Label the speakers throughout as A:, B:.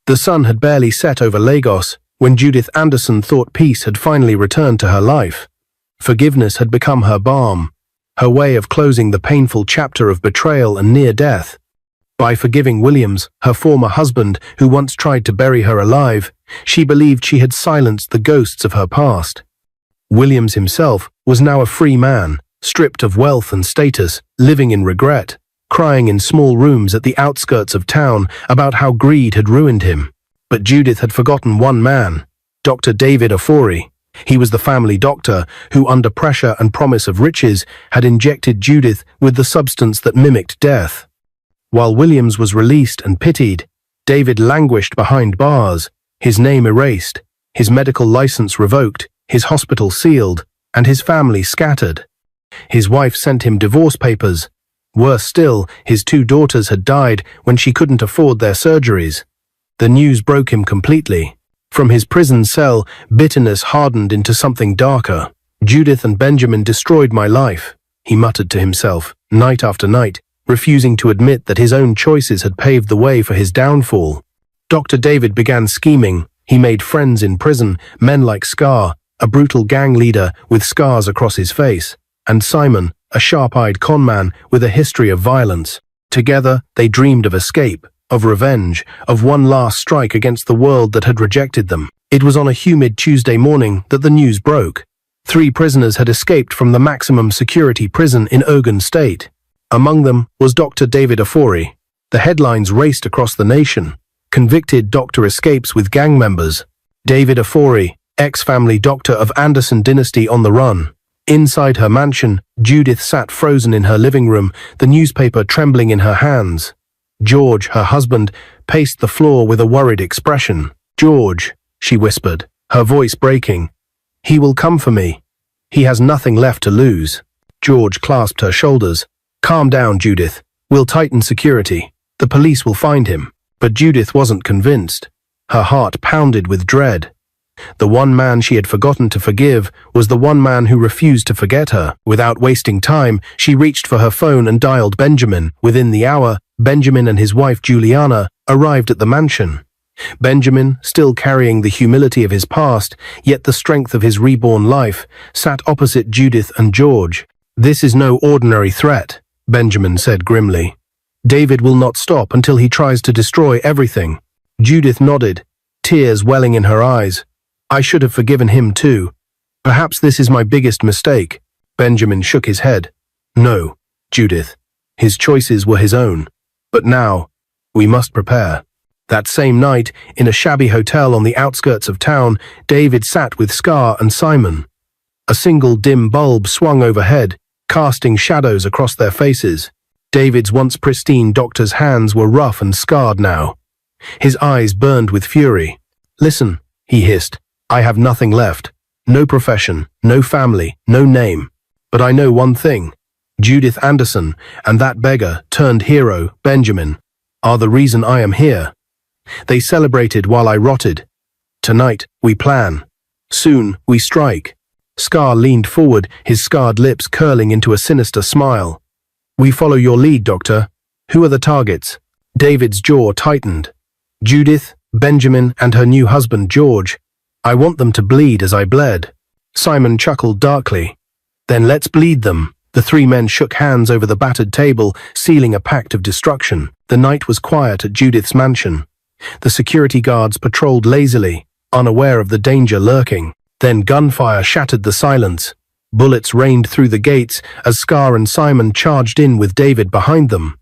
A: The sun had barely set over Lagos when Judith Anderson thought peace had finally returned to her life. Forgiveness had become her balm, her way of closing the painful chapter of betrayal and near death. By forgiving Williams, her former husband, who once tried to bury her alive, she believed she had silenced the ghosts of her past. Williams himself was now a free man, stripped of wealth and status, living in regret, crying in small rooms at the outskirts of town about how greed had ruined him. But Judith had forgotten one man, Dr. David Ofori. He was the family doctor who, under pressure and promise of riches, had injected Judith with the substance that mimicked death. While Williams was released and pitied, David languished behind bars, his name erased, his medical license revoked, his hospital sealed, and his family scattered. His wife sent him divorce papers. Worse still, his 2 daughters had died when she couldn't afford their surgeries. The news broke him completely. From his prison cell, bitterness hardened into something darker. Judith and Benjamin destroyed my life, he muttered to himself, night after night, refusing to admit that his own choices had paved the way for his downfall. Dr. David began scheming. He made friends in prison, men like Scar, a brutal gang leader with scars across his face, and Simon, a sharp-eyed conman with a history of violence. Together, they dreamed of escape, of revenge, of one last strike against the world that had rejected them. It was on a humid Tuesday morning that the news broke. 3 prisoners had escaped from the maximum security prison in Ogun State. Among them was Dr. David Ofori. The headlines raced across the nation. Convicted doctor escapes with gang members. David Ofori, ex-family doctor of Anderson dynasty, on the run. Inside her mansion, Judith sat frozen in her living room, the newspaper trembling in her hands. George, her husband, paced the floor with a worried expression. "George," she whispered, her voice breaking. "He will come for me. He has nothing left to lose." George clasped her shoulders. "Calm down, Judith. We'll tighten security. The police will find him." But Judith wasn't convinced. Her heart pounded with dread. The one man she had forgotten to forgive was the one man who refused to forget her. Without wasting time, she reached for her phone and dialed Benjamin. Within the hour, Benjamin and his wife Juliana arrived at the mansion. Benjamin, still carrying the humility of his past, yet the strength of his reborn life, sat opposite Judith and George. "This is no ordinary threat," Benjamin said grimly. "David will not stop until he tries to destroy everything." Judith nodded, tears welling in her eyes. "I should have forgiven him too. Perhaps this is my biggest mistake." Benjamin shook his head. "No, Judith. His choices were his own. But now, we must prepare." That same night, in a shabby hotel on the outskirts of town, David sat with Scar and Simon. A single dim bulb swung overhead, casting shadows across their faces. David's once pristine doctor's hands were rough and scarred now. His eyes burned with fury. "Listen," he hissed, "I have nothing left. No profession, no family, no name. But I know one thing. Judith Anderson and that beggar turned hero, Benjamin, are the reason I am here. They celebrated while I rotted. Tonight, we plan. Soon, we strike." Scar leaned forward, his scarred lips curling into a sinister smile. "We follow your lead, Doctor. Who are the targets?" David's jaw tightened. "Judith, Benjamin, and her new husband, George. I want them to bleed as I bled." Simon chuckled darkly. "Then let's bleed them." The 3 men shook hands over the battered table, sealing a pact of destruction. The night was quiet at Judith's mansion. The security guards patrolled lazily, unaware of the danger lurking. Then gunfire shattered the silence. Bullets rained through the gates as Scar and Simon charged in with David behind them.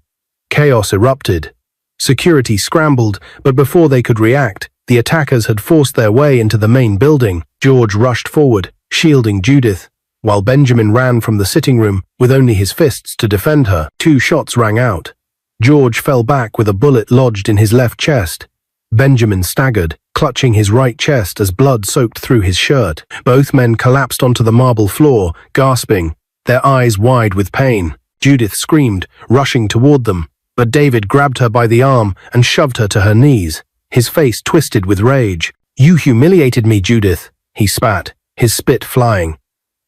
A: Chaos erupted. Security scrambled, but before they could react, the attackers had forced their way into the main building. George rushed forward, shielding Judith, while Benjamin ran from the sitting room with only his fists to defend her. 2 shots rang out. George fell back with a bullet lodged in his left chest. Benjamin staggered, clutching his right chest as blood soaked through his shirt. Both men collapsed onto the marble floor, gasping, their eyes wide with pain. Judith screamed, rushing toward them, but David grabbed her by the arm and shoved her to her knees, his face twisted with rage. "You humiliated me, Judith," he spat, his spit flying.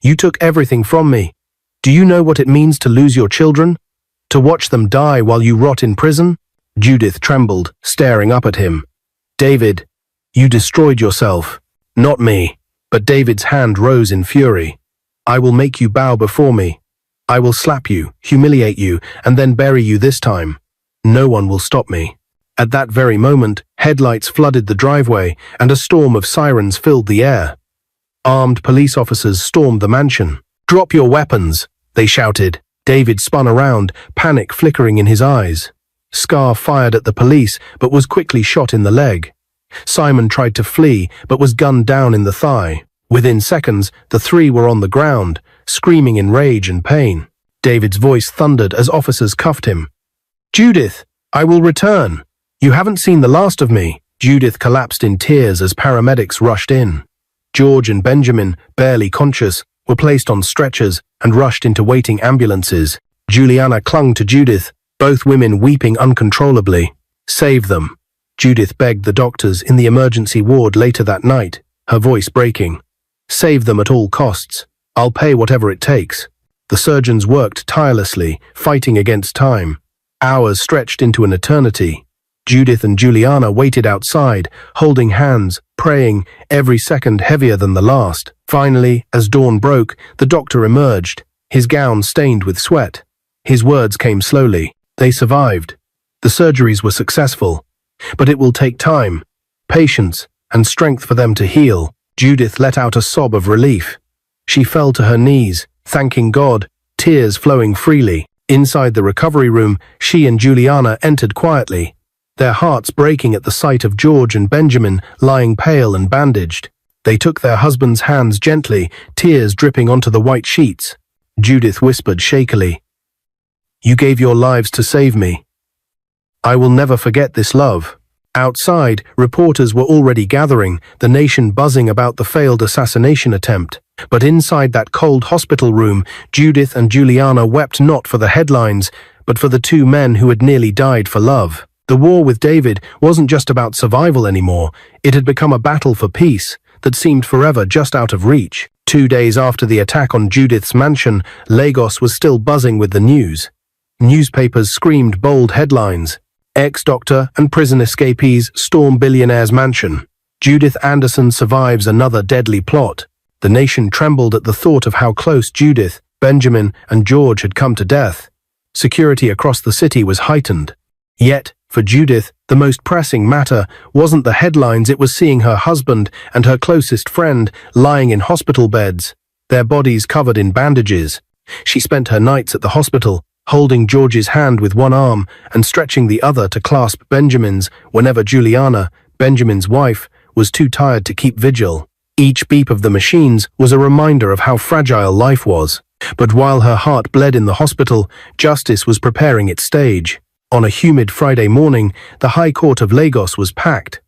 A: "You took everything from me. Do you know what it means to lose your children? To watch them die while you rot in prison?" Judith trembled, staring up at him. David, you destroyed yourself. Not me. But David's hand rose in fury. I will make you bow before me. I will slap you, humiliate you, and then bury you this time. No one will stop me. At that very moment, headlights flooded the driveway, and a storm of sirens filled the air. Armed police officers stormed the mansion. Drop your weapons, they shouted. David spun around, panic flickering in his eyes. Scar fired at the police, but was quickly shot in the leg. Simon tried to flee, but was gunned down in the thigh. Within seconds, the three were on the ground, screaming in rage and pain. David's voice thundered as officers cuffed him. Judith, I will return. You haven't seen the last of me. Judith collapsed in tears as paramedics rushed in. George and Benjamin, barely conscious, were placed on stretchers and rushed into waiting ambulances. Juliana clung to Judith, both women weeping uncontrollably. Save them, Judith begged the doctors in the emergency ward later that night, her voice breaking. Save them at all costs. I'll pay whatever it takes. The surgeons worked tirelessly, fighting against time. Hours stretched into an eternity. Judith and Juliana waited outside, holding hands, praying, every second heavier than the last. Finally, as dawn broke, the doctor emerged, his gown stained with sweat. His words came slowly. They survived. The surgeries were successful. But it will take time, patience, and strength for them to heal. Judith let out a sob of relief. She fell to her knees, thanking God, tears flowing freely. Inside the recovery room, she and Juliana entered quietly, their hearts breaking at the sight of George and Benjamin lying pale and bandaged. They took their husbands' hands gently, tears dripping onto the white sheets. Judith whispered shakily, "You gave your lives to save me. I will never forget this love." Outside, reporters were already gathering, the nation buzzing about the failed assassination attempt. But inside that cold hospital room, Judith and Juliana wept not for the headlines, but for the two men who had nearly died for love. The war with David wasn't just about survival anymore. It had become a battle for peace that seemed forever just out of reach. 2 days after the attack on Judith's mansion, Lagos was still buzzing with the news. Newspapers screamed bold headlines. Ex-doctor and prison escapees storm billionaire's mansion. Judith Anderson survives another deadly plot. The nation trembled at the thought of how close Judith, Benjamin, and George had come to death. Security across the city was heightened. Yet, for Judith, the most pressing matter wasn't the headlines, it was seeing her husband and her closest friend lying in hospital beds, their bodies covered in bandages. She spent her nights at the hospital, holding George's hand with one arm and stretching the other to clasp Benjamin's whenever Juliana, Benjamin's wife, was too tired to keep vigil. Each beep of the machines was a reminder of how fragile life was. But while her heart bled in the hospital, justice was preparing its stage. On a humid Friday morning, the High Court of Lagos was packed.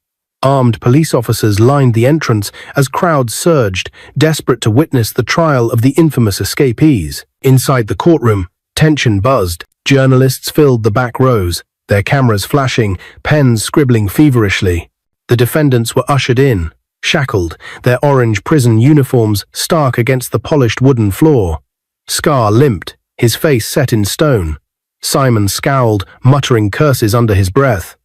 A: Armed police officers lined the entrance as crowds surged, desperate to witness the trial of the infamous escapees. Inside the courtroom, tension buzzed. Journalists filled the back rows, their cameras flashing, pens scribbling feverishly. The defendants were ushered in, shackled, their orange prison uniforms stark against the polished wooden floor. Scar limped, his face set in stone. Simon scowled, muttering curses under his breath.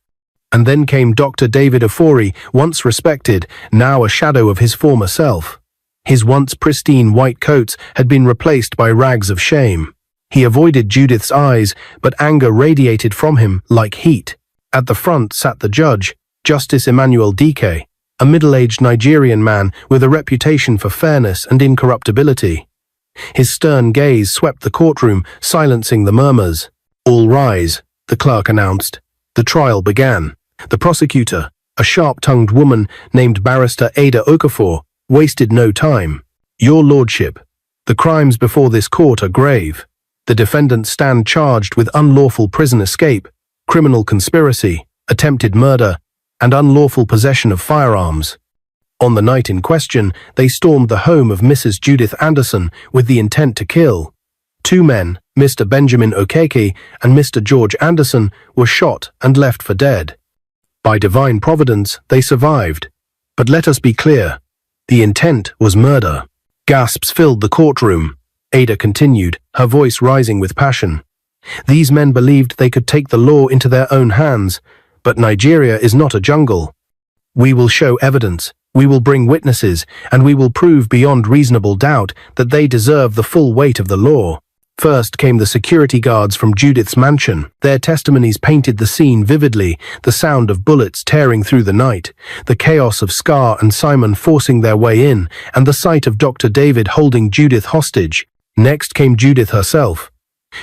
A: And then came Dr. David Ofori, once respected, now a shadow of his former self. His once pristine white coats had been replaced by rags of shame. He avoided Judith's eyes, but anger radiated from him like heat. At the front sat the judge, Justice Emmanuel Dike, a middle-aged Nigerian man with a reputation for fairness and incorruptibility. His stern gaze swept the courtroom, silencing the murmurs. "All rise," the clerk announced. The trial began. The prosecutor, a sharp-tongued woman named Barrister Ada Okafor, wasted no time. "Your Lordship, the crimes before this court are grave. The defendants stand charged with unlawful prison escape, criminal conspiracy, attempted murder, and unlawful possession of firearms." On the night in question, they stormed the home of Mrs. Judith Anderson with the intent to kill. 2 men, Mr. Benjamin Okeke and Mr. George Anderson, were shot and left for dead. By divine providence, they survived. But let us be clear, the intent was murder. Gasps filled the courtroom. Ada continued, her voice rising with passion. These men believed they could take the law into their own hands, but Nigeria is not a jungle. We will show evidence, we will bring witnesses, and we will prove beyond reasonable doubt that they deserve the full weight of the law. First came the security guards from Judith's mansion. Their testimonies painted the scene vividly, the sound of bullets tearing through the night, the chaos of Scar and Simon forcing their way in, and the sight of Dr. David holding Judith hostage. Next came Judith herself.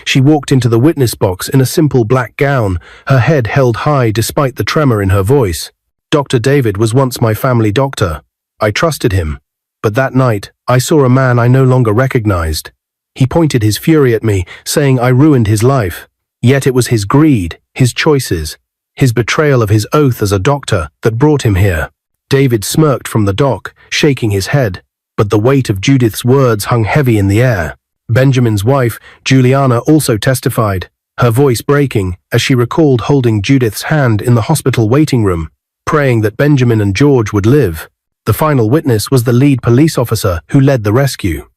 A: She walked into the witness box in a simple black gown, her head held high despite the tremor in her voice. Dr. David was once my family doctor. I trusted him. But that night, I saw a man I no longer recognized. He pointed his fury at me, saying I ruined his life. Yet it was his greed, his choices, his betrayal of his oath as a doctor that brought him here. David smirked from the dock, shaking his head, but the weight of Judith's words hung heavy in the air. Benjamin's wife, Juliana, also testified, her voice breaking as she recalled holding Judith's hand in the hospital waiting room, praying that Benjamin and George would live. The final witness was the lead police officer who led the rescue.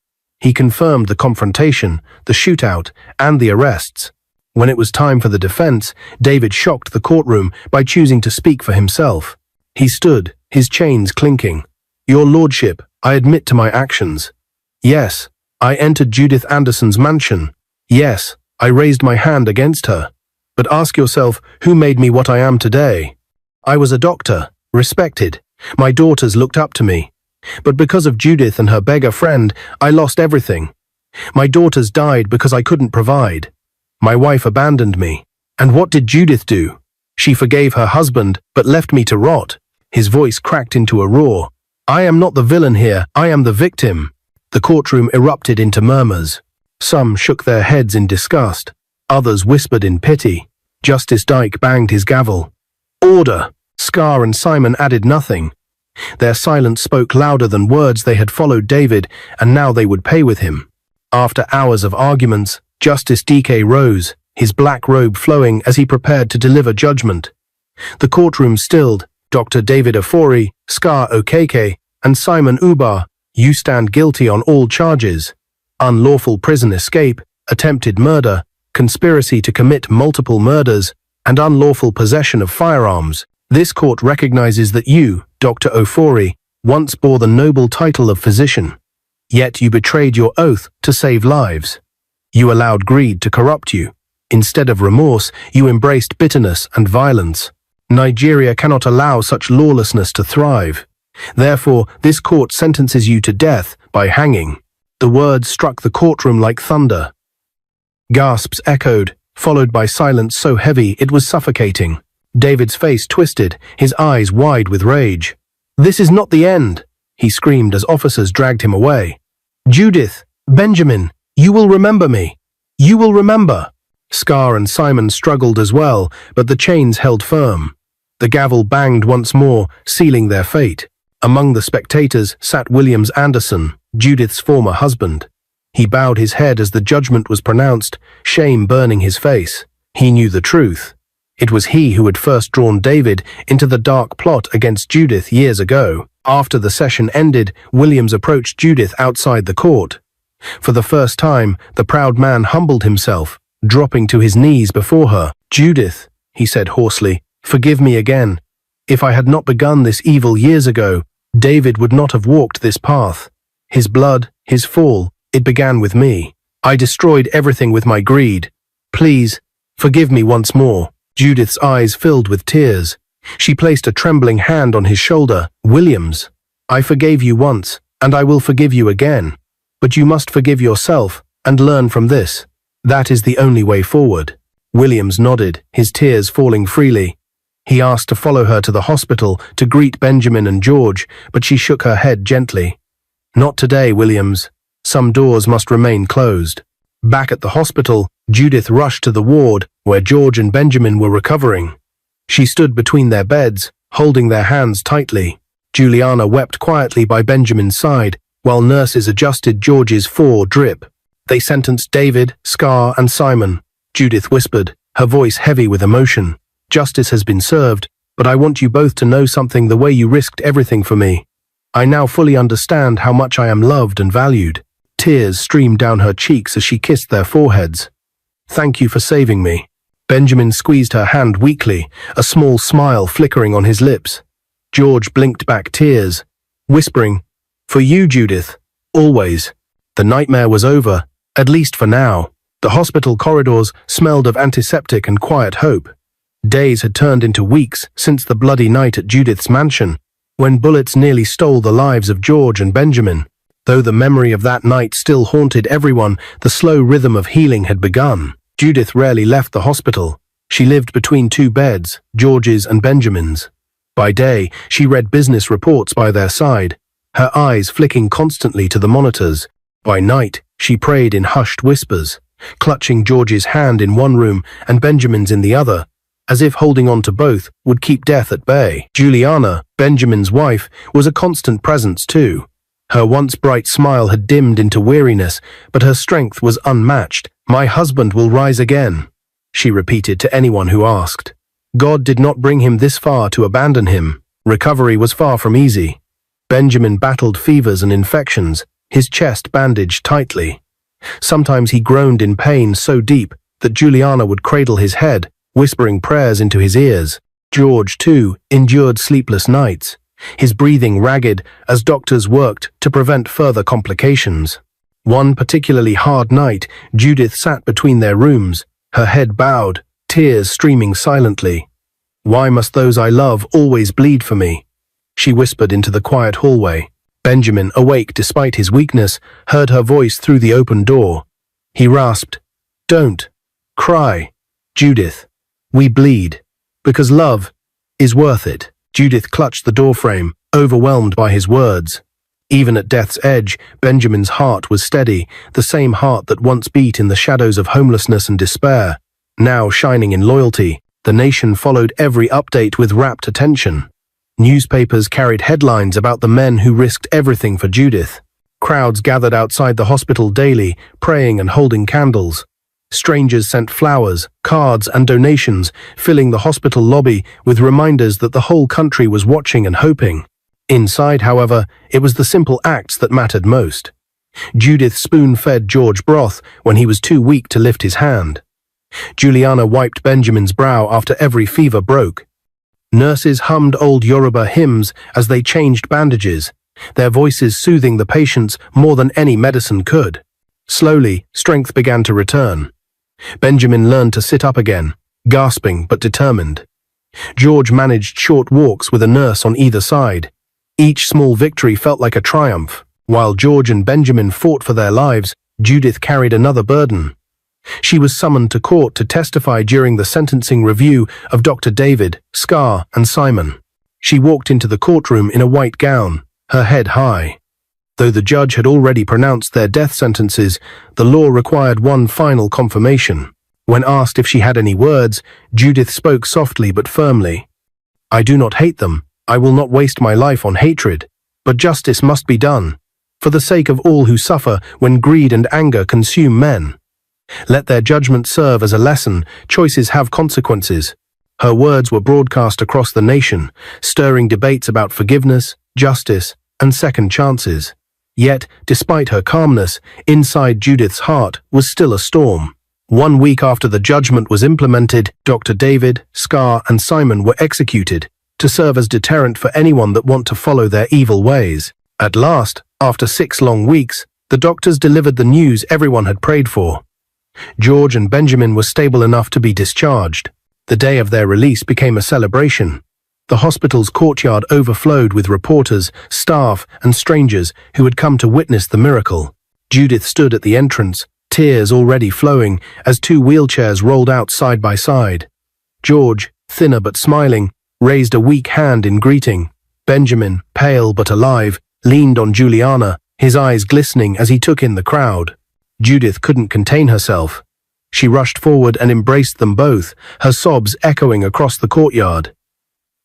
A: He confirmed the confrontation, the shootout, and the arrests. When it was time for the defense, David shocked the courtroom by choosing to speak for himself. He stood, his chains clinking. "Your Lordship, I admit to my actions. Yes, I entered Judith Anderson's mansion. Yes, I raised my hand against her. But ask yourself, who made me what I am today? I was a doctor, respected. My daughters looked up to me. But because of Judith and her beggar friend, I lost everything. My daughters died because I couldn't provide. My wife abandoned me. And what did Judith do? She forgave her husband, but left me to rot." His voice cracked into a roar. "I am not the villain here, I am the victim." The courtroom erupted into murmurs. Some shook their heads in disgust. Others whispered in pity. Justice Dyke banged his gavel. "Order!" Scar and Simon added nothing. Their silence spoke louder than words. They had followed David, and now they would pay with him. After hours of arguments, Justice DK rose, his black robe flowing as he prepared to deliver judgment. The courtroom stilled. Dr. David Afori, Scar Okeke, and Simon Ubar, you stand guilty on all charges: unlawful prison escape, attempted murder, conspiracy to commit multiple murders, and unlawful possession of firearms. This court recognizes that you, Dr. Ofori, once bore the noble title of physician. Yet you betrayed your oath to save lives. You allowed greed to corrupt you. Instead of remorse, you embraced bitterness and violence. Nigeria cannot allow such lawlessness to thrive. Therefore, this court sentences you to death by hanging. The words struck the courtroom like thunder. Gasps echoed, followed by silence so heavy it was suffocating. David's face twisted, his eyes wide with rage. "This is not the end," he screamed as officers dragged him away. "Judith, Benjamin, you will remember me. You will remember." Scar and Simon struggled as well, but the chains held firm. The gavel banged once more, sealing their fate. Among the spectators sat Williams Anderson, Judith's former husband. He bowed his head as the judgment was pronounced, shame burning his face. He knew the truth. It was he who had first drawn David into the dark plot against Judith years ago. After the session ended, Williams approached Judith outside the court. For the first time, the proud man humbled himself, dropping to his knees before her. "Judith," he said hoarsely, "forgive me again. If I had not begun this evil years ago, David would not have walked this path. His blood, his fall, it began with me. I destroyed everything with my greed. Please, forgive me once more." Judith's eyes filled with tears. She placed a trembling hand on his shoulder. "Williams, I forgave you once, and I will forgive you again. But you must forgive yourself and learn from this. That is the only way forward." Williams nodded, his tears falling freely. He asked to follow her to the hospital to greet Benjamin and George, but she shook her head gently. "Not today, Williams. Some doors must remain closed." Back at the hospital, Judith rushed to the ward where George and Benjamin were recovering. She stood between their beds, holding their hands tightly. Juliana wept quietly by Benjamin's side, while nurses adjusted George's drip. "They sentenced David, Scar, and Simon," Judith whispered, her voice heavy with emotion. "Justice has been served, but I want you both to know something. The way you risked everything for me. I now fully understand how much I am loved and valued." Tears streamed down her cheeks as she kissed their foreheads. "Thank you for saving me." Benjamin squeezed her hand weakly, a small smile flickering on his lips. George blinked back tears, whispering, "For you, Judith, always." The nightmare was over, at least for now. The hospital corridors smelled of antiseptic and quiet hope. Days had turned into weeks since the bloody night at Judith's mansion, when bullets nearly stole the lives of George and Benjamin. Though the memory of that night still haunted everyone, the slow rhythm of healing had begun. Judith rarely left the hospital. She lived between two beds, George's and Benjamin's. By day, she read business reports by their side, her eyes flicking constantly to the monitors. By night, she prayed in hushed whispers, clutching George's hand in one room and Benjamin's in the other, as if holding on to both would keep death at bay. Juliana, Benjamin's wife, was a constant presence too. Her once bright smile had dimmed into weariness, but her strength was unmatched. "My husband will rise again," she repeated to anyone who asked. God did not bring him this far to abandon him. Recovery was far from easy. Benjamin battled fevers and infections, his chest bandaged tightly. Sometimes he groaned in pain so deep that Juliana would cradle his head, whispering prayers into his ears. George, too, endured sleepless nights, his breathing ragged as doctors worked to prevent further complications. One particularly hard night, Judith sat between their rooms, her head bowed, tears streaming silently. "Why must those I love always bleed for me?" she whispered into the quiet hallway. Benjamin, awake despite his weakness, heard her voice through the open door. He rasped, "Don't cry, Judith. We bleed, because love is worth it." Judith clutched the doorframe, overwhelmed by his words. Even at death's edge, Benjamin's heart was steady, the same heart that once beat in the shadows of homelessness and despair. Now shining in loyalty, the nation followed every update with rapt attention. Newspapers carried headlines about the men who risked everything for Judith. Crowds gathered outside the hospital daily, praying and holding candles. Strangers sent flowers, cards, and donations, filling the hospital lobby with reminders that the whole country was watching and hoping. Inside, however, it was the simple acts that mattered most. Judith spoon-fed George broth when he was too weak to lift his hand. Juliana wiped Benjamin's brow after every fever broke. Nurses hummed old Yoruba hymns as they changed bandages, their voices soothing the patients more than any medicine could. Slowly, strength began to return. Benjamin learned to sit up again, gasping but determined. George managed short walks with a nurse on either side. Each small victory felt like a triumph. While George and Benjamin fought for their lives, Judith carried another burden. She was summoned to court to testify during the sentencing review of Dr. David, Scar, and Simon. She walked into the courtroom in a white gown, her head high. Though the judge had already pronounced their death sentences, the law required one final confirmation. When asked if she had any words, Judith spoke softly but firmly. "I do not hate them. I will not waste my life on hatred. But justice must be done, for the sake of all who suffer when greed and anger consume men. Let their judgment serve as a lesson. Choices have consequences." Her words were broadcast across the nation, stirring debates about forgiveness, justice, and second chances. Yet, despite her calmness, inside Judith's heart was still a storm. 1 week after the judgment was implemented, Dr. David, Scar, and Simon were executed to serve as deterrent for anyone that want to follow their evil ways. At last, after 6 long weeks, the doctors delivered the news everyone had prayed for. George and Benjamin were stable enough to be discharged. The day of their release became a celebration. The hospital's courtyard overflowed with reporters, staff, and strangers who had come to witness the miracle. Judith stood at the entrance, tears already flowing, as 2 wheelchairs rolled out side by side. George, thinner but smiling, raised a weak hand in greeting. Benjamin, pale but alive, leaned on Juliana, his eyes glistening as he took in the crowd. Judith couldn't contain herself. She rushed forward and embraced them both, her sobs echoing across the courtyard.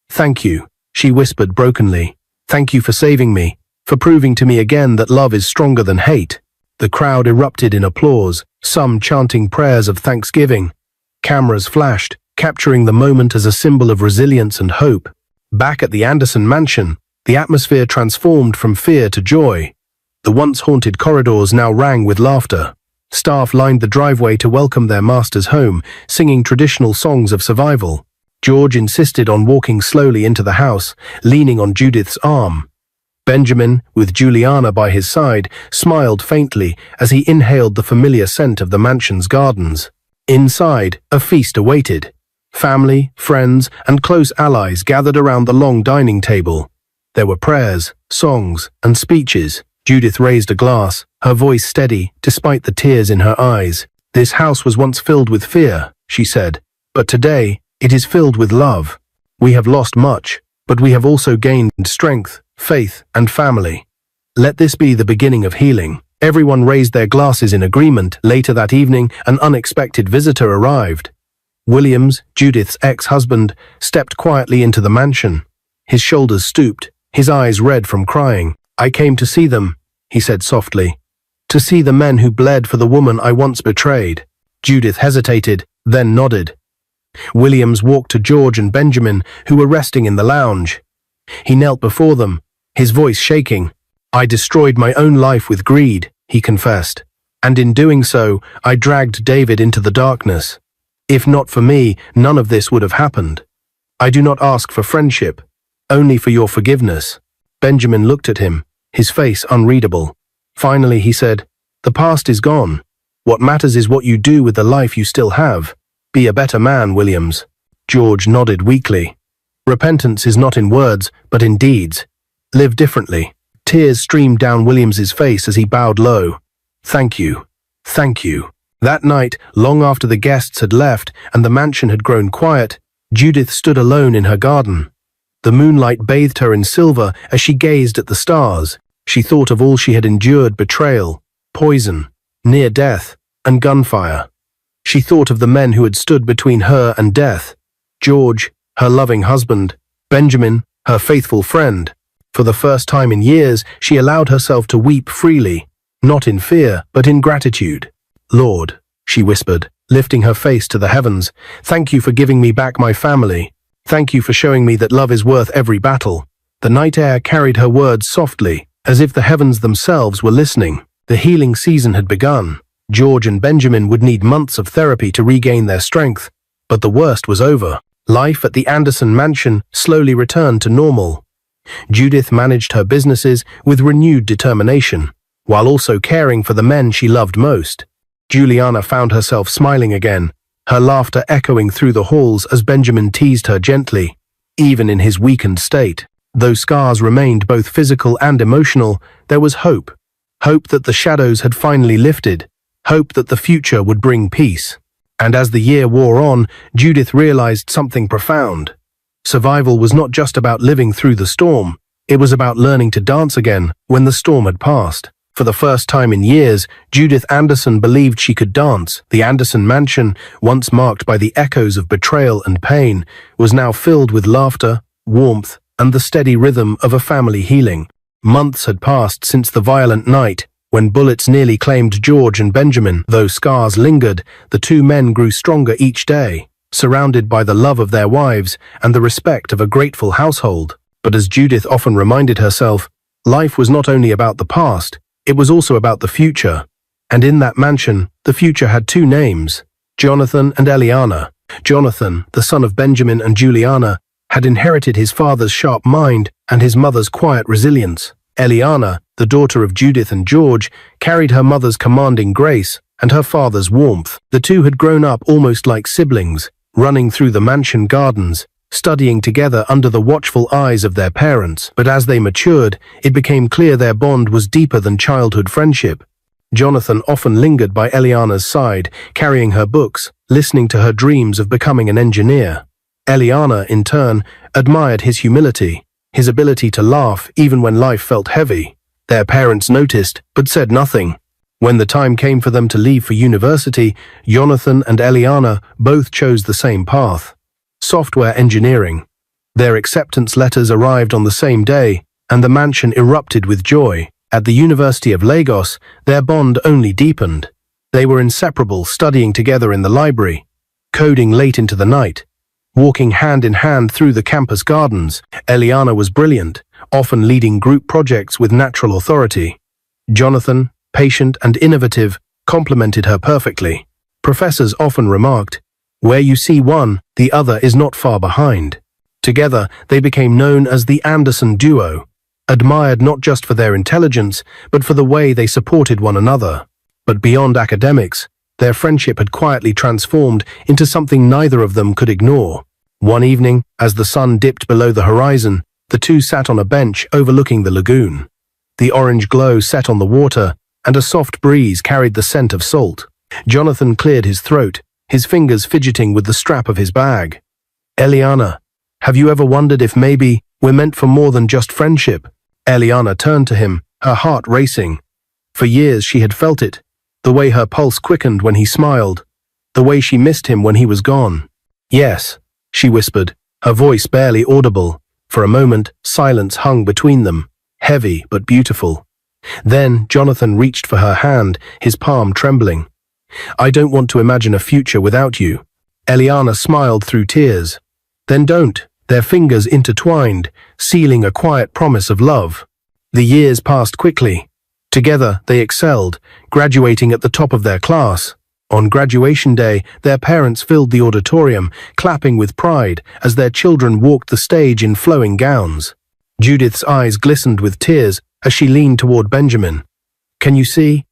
A: "Thank you," she whispered brokenly. "Thank you for saving me, for proving to me again that love is stronger than hate." The crowd erupted in applause, some chanting prayers of thanksgiving. Cameras flashed, capturing the moment as a symbol of resilience and hope. Back at the Anderson mansion, the atmosphere transformed from fear to joy. The once haunted corridors now rang with laughter. Staff lined the driveway to welcome their masters home, singing traditional songs of survival. George insisted on walking slowly into the house, leaning on Judith's arm. Benjamin, with Juliana by his side, smiled faintly as he inhaled the familiar scent of the mansion's gardens. Inside, a feast awaited. Family, friends, and close allies gathered around the long dining table. There were prayers, songs, and speeches. Judith raised a glass, her voice steady despite the tears in her eyes. "This house was once filled with fear," she said, "but today it is filled with love. We have lost much, but we have also gained strength, faith, and family. Let this be the beginning of healing." Everyone raised their glasses in agreement. Later that evening, an unexpected visitor arrived. Williams, Judith's ex-husband, stepped quietly into the mansion. His shoulders stooped, his eyes red from crying. "I came to see them," he said softly. "To see the men who bled for the woman I once betrayed." Judith hesitated, then nodded. Williams walked to George and Benjamin, who were resting in the lounge. He knelt before them, his voice shaking. "I destroyed my own life with greed," he confessed. "And in doing so, I dragged David into the darkness. If not for me, none of this would have happened. I do not ask for friendship, only for your forgiveness." Benjamin looked at him, his face unreadable. Finally he said, "The past is gone. What matters is what you do with the life you still have. Be a better man, Williams." George nodded weakly. "Repentance is not in words, but in deeds. Live differently." Tears streamed down Williams's face as he bowed low. "Thank you. Thank you." That night, long after the guests had left and the mansion had grown quiet, Judith stood alone in her garden. The moonlight bathed her in silver as she gazed at the stars. She thought of all she had endured: betrayal, poison, near death, and gunfire. She thought of the men who had stood between her and death: George, her loving husband; Benjamin, her faithful friend. For the first time in years, she allowed herself to weep freely, not in fear, but in gratitude. "Lord," she whispered, lifting her face to the heavens, "thank you for giving me back my family. Thank you for showing me that love is worth every battle." The night air carried her words softly, as if the heavens themselves were listening. The healing season had begun. George and Benjamin would need months of therapy to regain their strength, but the worst was over. Life at the Anderson mansion slowly returned to normal. Judith managed her businesses with renewed determination, while also caring for the men she loved most. Juliana found herself smiling again, her laughter echoing through the halls as Benjamin teased her gently, even in his weakened state. Though scars remained both physical and emotional, there was hope. Hope that the shadows had finally lifted, hope that the future would bring peace. And as the year wore on, Judith realized something profound. Survival was not just about living through the storm, it was about learning to dance again when the storm had passed. For the first time in years, Judith Anderson believed she could dance. The Anderson mansion, once marked by the echoes of betrayal and pain, was now filled with laughter, warmth, and the steady rhythm of a family healing. Months had passed since the violent night, when bullets nearly claimed George and Benjamin. Though scars lingered, the two men grew stronger each day, surrounded by the love of their wives and the respect of a grateful household. But as Judith often reminded herself, life was not only about the past, it was also about the future. And in that mansion, the future had two names: Jonathan and Eliana. Jonathan, the son of Benjamin and Juliana, had inherited his father's sharp mind and his mother's quiet resilience. Eliana, the daughter of Judith and George, carried her mother's commanding grace and her father's warmth. The two had grown up almost like siblings, running through the mansion gardens, studying together under the watchful eyes of their parents. But as they matured, it became clear their bond was deeper than childhood friendship. Jonathan often lingered by Eliana's side, carrying her books, listening to her dreams of becoming an engineer. Eliana, in turn, admired his humility, his ability to laugh even when life felt heavy. Their parents noticed, but said nothing. When the time came for them to leave for university, Jonathan and Eliana both chose the same path: software engineering. Their acceptance letters arrived on the same day, and the mansion erupted with joy. At the University of Lagos, their bond only deepened. They were inseparable, studying together in the library, coding late into the night, walking hand in hand through the campus gardens. Eliana was brilliant, often leading group projects with natural authority. Jonathan, patient and innovative, complemented her perfectly. Professors often remarked, Where you see one, the other is not far behind. Together, they became known as the Anderson duo, admired not just for their intelligence, but for the way they supported one another. But beyond academics, their friendship had quietly transformed into something neither of them could ignore. One evening, as the sun dipped below the horizon, the two sat on a bench overlooking the lagoon. The orange glow set on the water, and a soft breeze carried the scent of salt. Jonathan cleared his throat, his fingers fidgeting with the strap of his bag. "Eliana, have you ever wondered if maybe we're meant for more than just friendship?" Eliana turned to him, her heart racing. For years she had felt it, the way her pulse quickened when he smiled, the way she missed him when he was gone. "Yes," she whispered, her voice barely audible. For a moment, silence hung between them, heavy but beautiful. Then Jonathan reached for her hand, his palm trembling. "I don't want to imagine a future without you." Eliana smiled through tears. "Then don't." Their fingers intertwined, sealing a quiet promise of love. The years passed quickly. Together, they excelled, graduating at the top of their class. On graduation day, their parents filled the auditorium, clapping with pride as their children walked the stage in flowing gowns. Judith's eyes glistened with tears as she leaned toward Benjamin. "Can you see?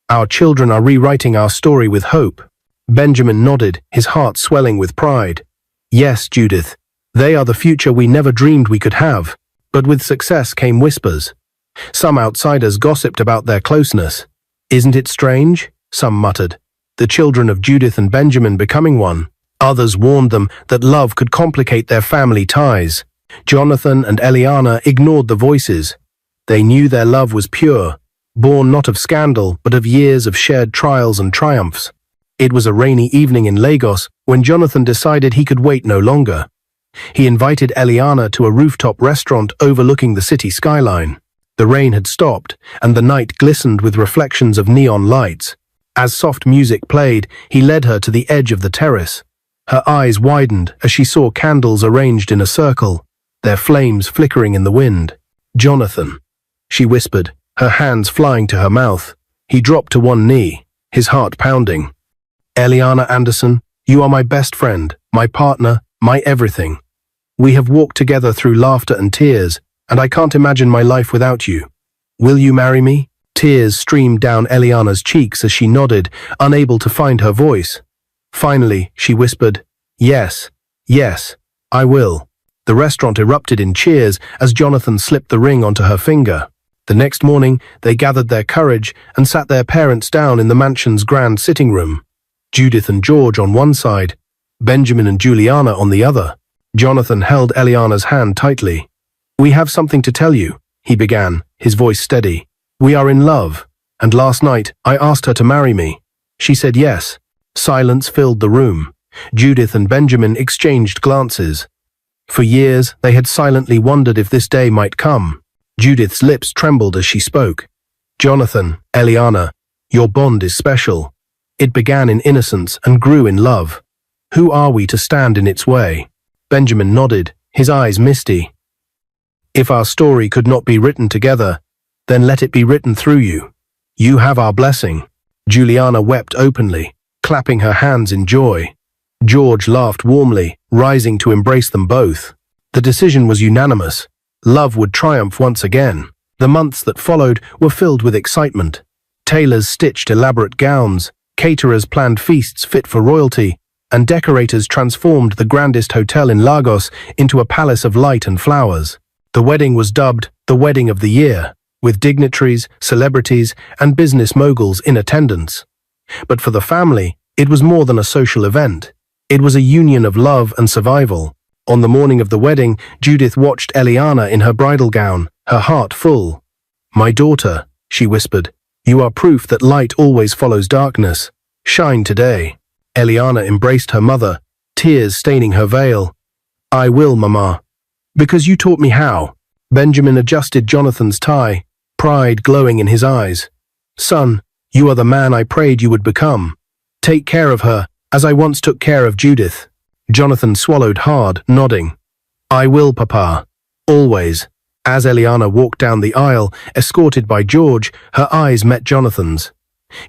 A: Our children are rewriting our story with hope." Benjamin nodded, his heart swelling with pride. "Yes, Judith. They are the future we never dreamed we could have." But with success came whispers. Some outsiders gossiped about their closeness. "Isn't it strange?" some muttered. The children of Judith and Benjamin becoming one. Others warned them that love could complicate their family ties. Jonathan and Eliana ignored the voices. They knew their love was pure, born not of scandal, but of years of shared trials and triumphs. It was a rainy evening in Lagos when Jonathan decided he could wait no longer. He invited Eliana to a rooftop restaurant overlooking the city skyline. The rain had stopped, and the night glistened with reflections of neon lights. As soft music played, he led her to the edge of the terrace. Her eyes widened as she saw candles arranged in a circle, their flames flickering in the wind. "Jonathan," she whispered, her hands flying to her mouth. He dropped to one knee, his heart pounding. "Eliana Anderson, you are my best friend, my partner, my everything. We have walked together through laughter and tears, and I can't imagine my life without you. Will you marry me?" Tears streamed down Eliana's cheeks as she nodded, unable to find her voice. Finally, she whispered, "Yes, yes, I will." The restaurant erupted in cheers as Jonathan slipped the ring onto her finger. The next morning, they gathered their courage and sat their parents down in the mansion's grand sitting room. Judith and George on one side, Benjamin and Juliana on the other. Jonathan held Eliana's hand tightly. "We have something to tell you," he began, his voice steady. "We are in love, and last night I asked her to marry me. She said yes." Silence filled the room. Judith and Benjamin exchanged glances. For years, they had silently wondered if this day might come. Judith's lips trembled as she spoke. "Jonathan, Eliana, your bond is special. It began in innocence and grew in love. Who are we to stand in its way?" Benjamin nodded, his eyes misty. "If our story could not be written together, then let it be written through you. You have our blessing." Juliana wept openly, clapping her hands in joy. George laughed warmly, rising to embrace them both. The decision was unanimous. Love would triumph once again. The months that followed were filled with excitement. Tailors stitched elaborate gowns, caterers planned feasts fit for royalty, and decorators transformed the grandest hotel in Lagos into a palace of light and flowers. The wedding was dubbed the Wedding of the Year, with dignitaries, celebrities, and business moguls in attendance. But for the family, it was more than a social event. It was a union of love and survival. On the morning of the wedding, Judith watched Eliana in her bridal gown, her heart full. "My daughter," she whispered, "you are proof that light always follows darkness. Shine today." Eliana embraced her mother, tears staining her veil. "I will, Mama. Because you taught me how." Benjamin adjusted Jonathan's tie, pride glowing in his eyes. "Son, you are the man I prayed you would become. Take care of her, as I once took care of Judith." Jonathan swallowed hard, nodding. "I will, Papa. Always." As Eliana walked down the aisle, escorted by George, her eyes met Jonathan's.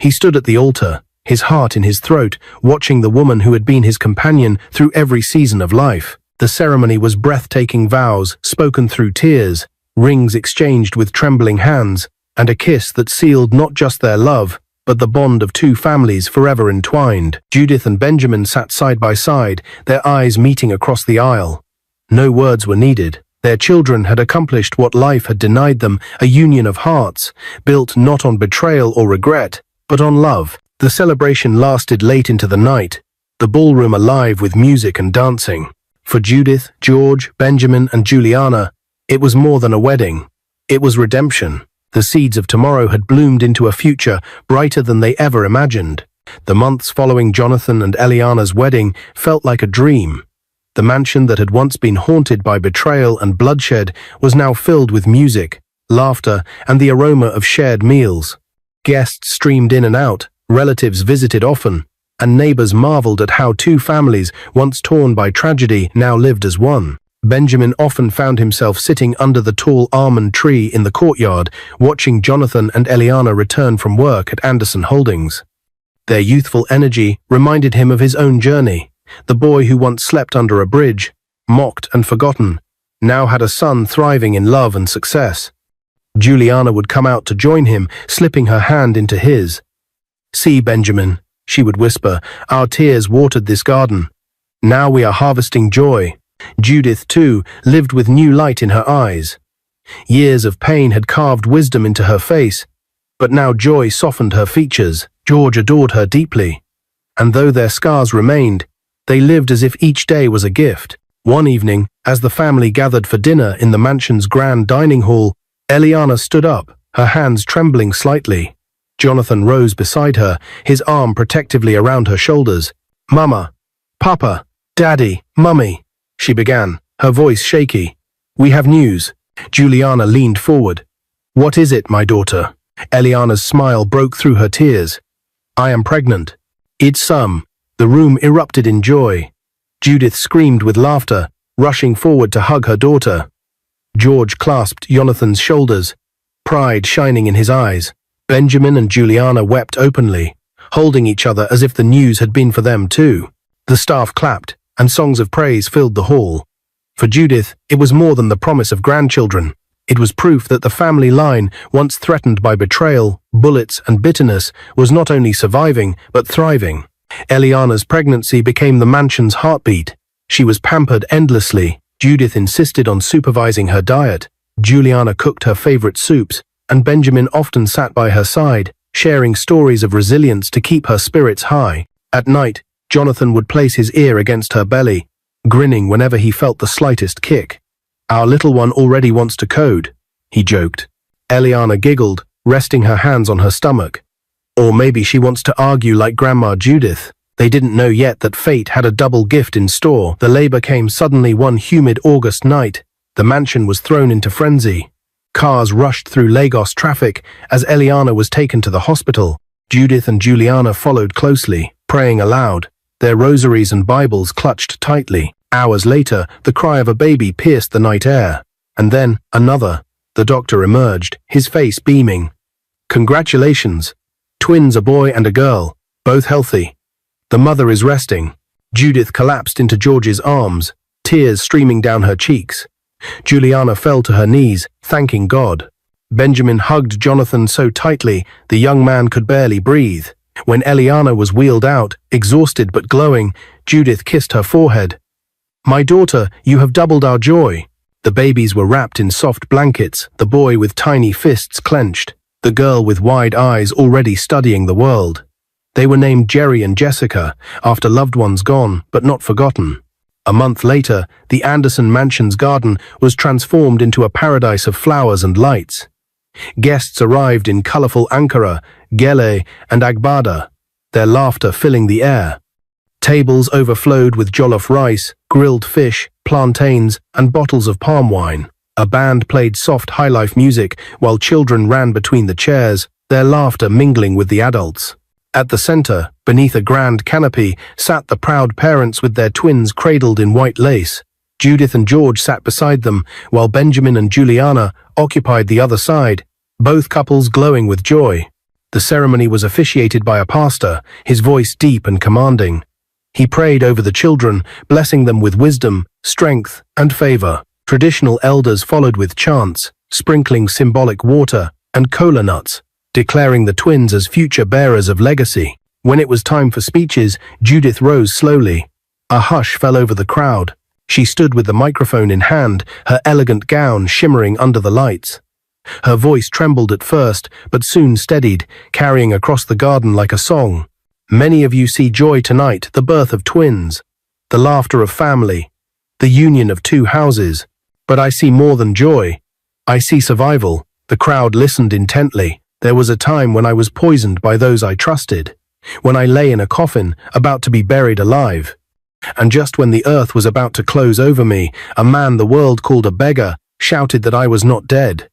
A: He stood at the altar, his heart in his throat, watching the woman who had been his companion through every season of life. The ceremony was breathtaking vows, spoken through tears, rings exchanged with trembling hands, and a kiss that sealed not just their love, but the bond of two families forever entwined. Judith and Benjamin sat side by side, their eyes meeting across the aisle. No words were needed. Their children had accomplished what life had denied them, a union of hearts, built not on betrayal or regret, but on love. The celebration lasted late into the night, the ballroom alive with music and dancing. For Judith, George, Benjamin, and Juliana, it was more than a wedding. It was redemption. The seeds of tomorrow had bloomed into a future brighter than they ever imagined. The months following Jonathan and Eliana's wedding felt like a dream. The mansion that had once been haunted by betrayal and bloodshed was now filled with music, laughter, and the aroma of shared meals. Guests streamed in and out, relatives visited often, and neighbors marveled at how two families, once torn by tragedy, now lived as one. Benjamin often found himself sitting under the tall almond tree in the courtyard, watching Jonathan and Eliana return from work at Anderson Holdings. Their youthful energy reminded him of his own journey. The boy who once slept under a bridge, mocked and forgotten, now had a son thriving in love and success. Juliana would come out to join him, slipping her hand into his. "See, Benjamin," she would whisper, "our tears watered this garden. Now we are harvesting joy." Judith, too, lived with new light in her eyes. Years of pain had carved wisdom into her face, but now joy softened her features. George adored her deeply, and though their scars remained, they lived as if each day was a gift. One evening, as the family gathered for dinner in the mansion's grand dining hall, Eliana stood up, her hands trembling slightly. Jonathan rose beside her, his arm protectively around her shoulders. "Mama, Papa, Daddy, Mummy," she began, her voice shaky. "We have news." Juliana leaned forward. "What is it, my daughter?" Eliana's smile broke through her tears. "I am pregnant." "It's The room erupted in joy. Judith screamed with laughter, rushing forward to hug her daughter. George clasped Jonathan's shoulders, pride shining in his eyes. Benjamin and Juliana wept openly, holding each other as if the news had been for them too. The staff clapped, and songs of praise filled the hall. For Judith, it was more than the promise of grandchildren. It was proof that the family line, once threatened by betrayal, bullets, and bitterness, was not only surviving, but thriving. Eliana's pregnancy became the mansion's heartbeat. She was pampered endlessly. Judith insisted on supervising her diet. Juliana cooked her favorite soups, and Benjamin often sat by her side, sharing stories of resilience to keep her spirits high. At night, Jonathan would place his ear against her belly, grinning whenever he felt the slightest kick. "Our little one already wants to code," he joked. Eliana giggled, resting her hands on her stomach. Or maybe she wants to argue like Grandma Judith. They didn't know yet that fate had a double gift in store. The labor came suddenly one humid August night. The mansion was thrown into frenzy. Cars rushed through Lagos traffic as Eliana was taken to the hospital. Judith and Juliana followed closely, praying aloud, their rosaries and Bibles clutched tightly. Hours later, the cry of a baby pierced the night air. And then, another. The doctor emerged, his face beaming. "Congratulations. Twins, a boy and a girl, both healthy. The mother is resting." Judith collapsed into George's arms, tears streaming down her cheeks. Juliana fell to her knees, thanking God. Benjamin hugged Jonathan so tightly, the young man could barely breathe. When Eliana was wheeled out, exhausted but glowing, Judith kissed her forehead. "My daughter, you have doubled our joy." The babies were wrapped in soft blankets, the boy with tiny fists clenched, the girl with wide eyes already studying the world. They were named Jerry and Jessica, after loved ones gone but not forgotten. A month later, the Anderson Mansion's garden was transformed into a paradise of flowers and lights. Guests arrived in colorful Ankara, Gele, and Agbada, their laughter filling the air. Tables overflowed with jollof rice, grilled fish, plantains, and bottles of palm wine. A band played soft high-life music while children ran between the chairs, their laughter mingling with the adults. At the center, beneath a grand canopy, sat the proud parents with their twins cradled in white lace. Judith and George sat beside them, while Benjamin and Juliana occupied the other side, both couples glowing with joy. The ceremony was officiated by a pastor, his voice deep and commanding. He prayed over the children, blessing them with wisdom, strength, and favor. Traditional elders followed with chants, sprinkling symbolic water and cola nuts, declaring the twins as future bearers of legacy. When it was time for speeches, Judith rose slowly. A hush fell over the crowd. She stood with the microphone in hand, her elegant gown shimmering under the lights. Her voice trembled at first, but soon steadied, carrying across the garden like a song. Many of you see joy tonight, the birth of twins, the laughter of family, the union of two houses. But I see more than joy. I see survival. The crowd listened intently. There was a time when I was poisoned by those I trusted, when I lay in a coffin, about to be buried alive. And just when the earth was about to close over me, a man the world called a beggar shouted that I was not dead.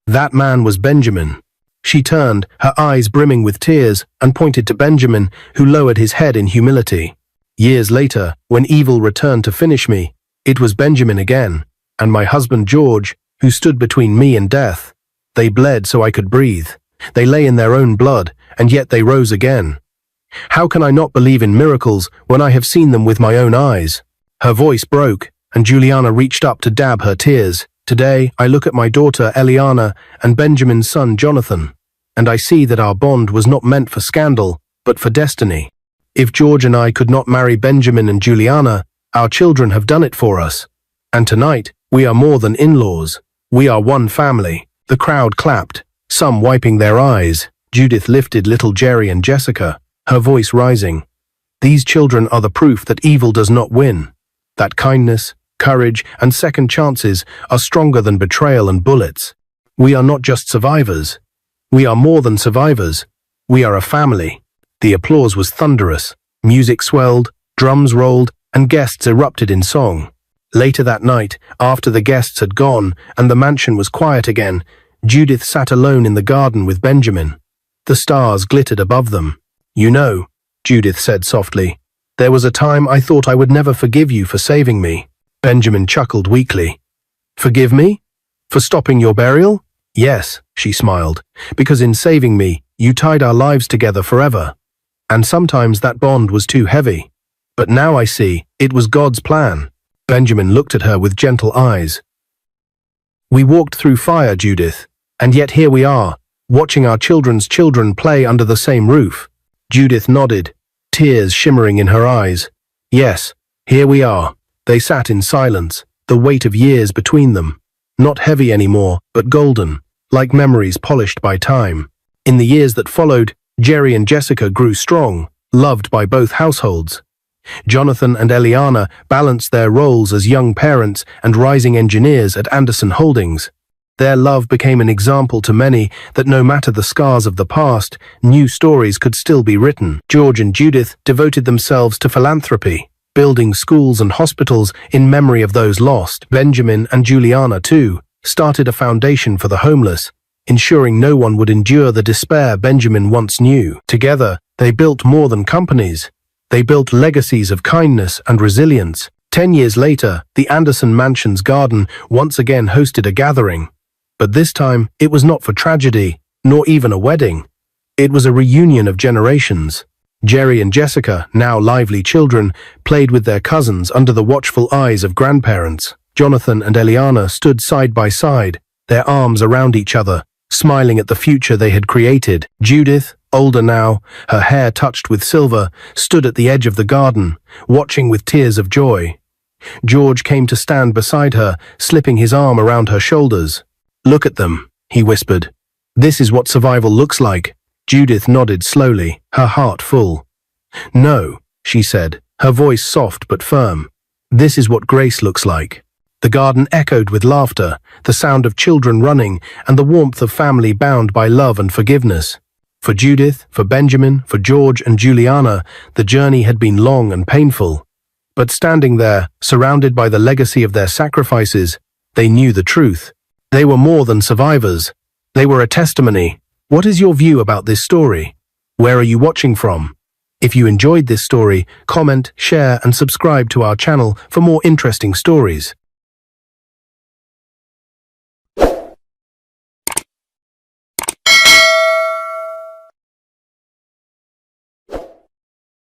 A: That man was Benjamin. She turned, her eyes brimming with tears, and pointed to Benjamin, who lowered his head in humility. Years later, when evil returned to finish me, it was Benjamin again, and my husband George, who stood between me and death. They bled so I could breathe. They lay in their own blood, and yet they rose again. How can I not believe in miracles when I have seen them with my own eyes? Her voice broke, and Juliana reached up to dab her tears. Today, I look at my daughter Eliana and Benjamin's son Jonathan, and I see that our bond was not meant for scandal, but for destiny. If George and I could not marry Benjamin and Juliana, our children have done it for us. And tonight, we are more than in-laws. We are one family. The crowd clapped, some wiping their eyes. Judith lifted little Jerry and Jessica, her voice rising. These children are the proof that evil does not win, that kindness, courage, and second chances are stronger than betrayal and bullets. We are not just survivors. We are more than survivors. We are a family. The applause was thunderous. Music swelled, drums rolled, and guests erupted in song. Later that night, after the guests had gone and the mansion was quiet again, Judith sat alone in the garden with Benjamin. The stars glittered above them. "You know," Judith said softly, "there was a time I thought I would never forgive you for saving me." Benjamin chuckled weakly. "Forgive me? For stopping your burial?" "Yes," she smiled, "because in saving me, you tied our lives together forever. And sometimes that bond was too heavy. But now I see, it was God's plan." Benjamin looked at her with gentle eyes. "We walked through fire, Judith, and yet here we are, watching our children's children play under the same roof." Judith nodded, tears shimmering in her eyes. "Yes, here we are." They sat in silence, the weight of years between them. Not heavy anymore, but golden, like memories polished by time. In the years that followed, Jerry and Jessica grew strong, loved by both households. Jonathan and Eliana balanced their roles as young parents and rising engineers at Anderson Holdings. Their love became an example to many that no matter the scars of the past, new stories could still be written. George and Judith devoted themselves to philanthropy, building schools and hospitals in memory of those lost. Benjamin and Juliana, too, started a foundation for the homeless, ensuring no one would endure the despair Benjamin once knew. Together, they built more than companies. They built legacies of kindness and resilience. 10 years later, the Anderson Mansion's garden once again hosted a gathering. But this time, it was not for tragedy, nor even a wedding. It was a reunion of generations. Jerry and Jessica, now lively children, played with their cousins under the watchful eyes of grandparents. Jonathan and Eliana stood side by side, their arms around each other, smiling at the future they had created. Judith, older now, her hair touched with silver, stood at the edge of the garden, watching with tears of joy. George came to stand beside her, slipping his arm around her shoulders. "Look at them," he whispered. "This is what survival looks like." Judith nodded slowly, her heart full. "No," she said, her voice soft but firm. "This is what grace looks like." The garden echoed with laughter, the sound of children running, and the warmth of family bound by love and forgiveness. For Judith, for Benjamin, for George and Juliana, the journey had been long and painful. But standing there, surrounded by the legacy of their sacrifices, they knew the truth. They were more than survivors. They were a testimony. What is your view about this story? Where are you watching from? If you enjoyed this story, comment, share, and subscribe to our channel for more interesting stories.